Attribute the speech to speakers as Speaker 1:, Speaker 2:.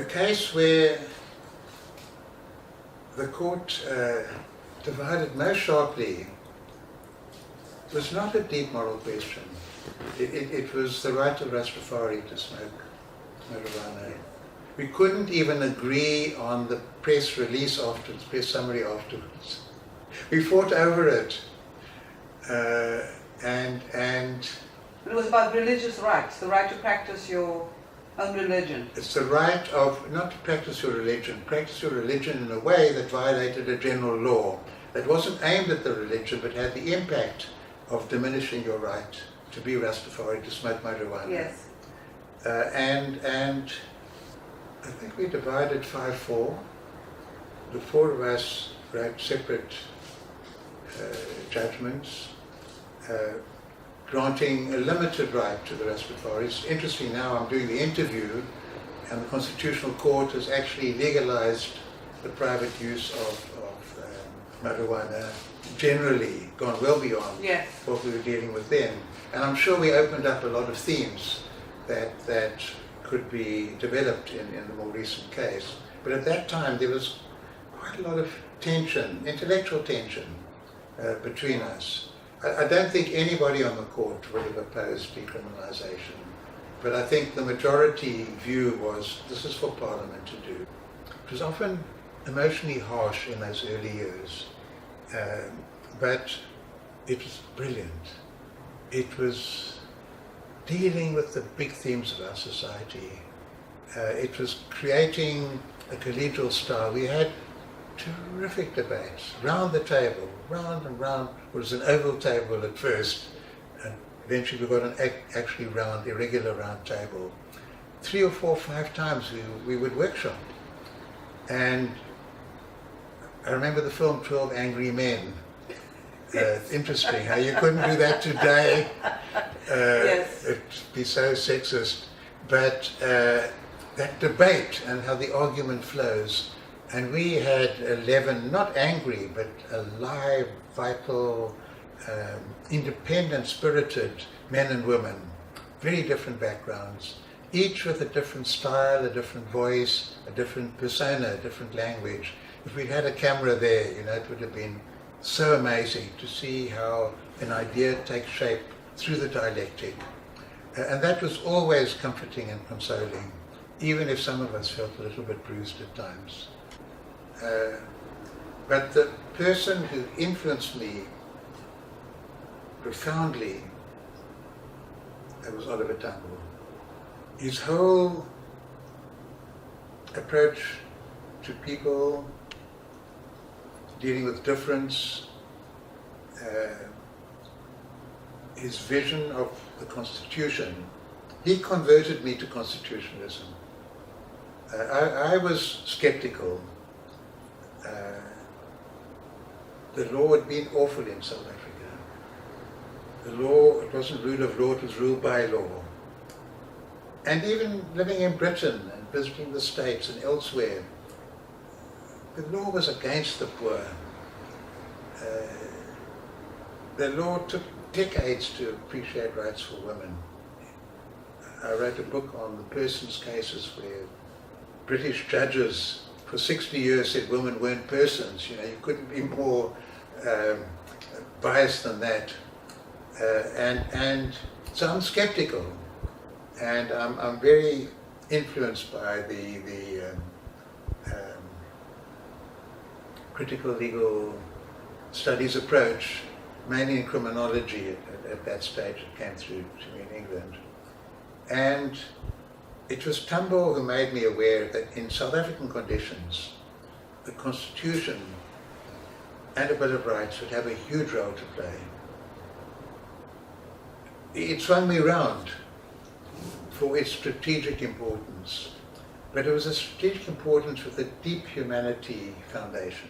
Speaker 1: The case where the court divided most sharply was not a deep moral question. It was the right of Rastafari to smoke marijuana. We couldn't even agree on the press release afterwards, press summary afterwards. We fought over it. And
Speaker 2: But it was about religious rights, the right to practice your own religion.
Speaker 1: it's the right of not to practice your religion in a way that violated a general law that wasn't aimed at the religion but had the impact of diminishing your right to be Rastafari, to smoke marijuana.
Speaker 2: Yes.
Speaker 1: And I think we divided 5-4. The four of us wrote separate judgments, granting a limited right to the Rastafaris. Interesting, now I'm doing the interview, and the Constitutional Court has actually legalized the private use of marijuana generally, gone well beyond
Speaker 2: Yes.
Speaker 1: what we were dealing with then. And I'm sure we opened up a lot of themes that could be developed in the more recent case. But at that time there was quite a lot of tension, intellectual tension between us. I don't think anybody on the court would have opposed decriminalisation, but I think the majority view was this is for Parliament to do. It was often emotionally harsh in those early years, but it was brilliant. It was dealing with the big themes of our society. It was creating a collegial style. We had terrific debates, round the table, round and round. It was an oval table at first, and eventually we got an actually round, irregular round table. 3 or 4 or 5 times we would workshop. And I remember the film 12 Angry Men. Interesting how you couldn't do that today.
Speaker 2: Yes.
Speaker 1: It'd be so sexist. But that debate and how the argument flows. And we had 11, not angry, but alive, vital, independent, spirited men and women, very different backgrounds, each with a different style, a different voice, a different persona, a different language. If we'd had a camera there, it would have been so amazing to see how an idea takes shape through the dialectic. And that was always comforting and consoling, even if some of us felt a little bit bruised at times. But the person who influenced me profoundly was Oliver Tambo. His whole approach to people, dealing with difference, his vision of the Constitution, he converted me to constitutionalism. I was skeptical. The law had been awful in South Africa. The law, it wasn't rule of law, it was rule by law. And even living in Britain and visiting the States and elsewhere, the law was against the poor. The law took decades to appreciate rights for women. I wrote a book on the persons cases where British judges for 60 years said women weren't persons. You couldn't be more biased than that. And so I'm skeptical, and I'm very influenced by the critical legal studies approach, mainly in criminology at that stage. It came through to me in England. And it was Tambo who made me aware that in South African conditions, the Constitution and a Bill of Rights would have a huge role to play. It swung me round for its strategic importance, but it was a strategic importance with a deep humanity foundation.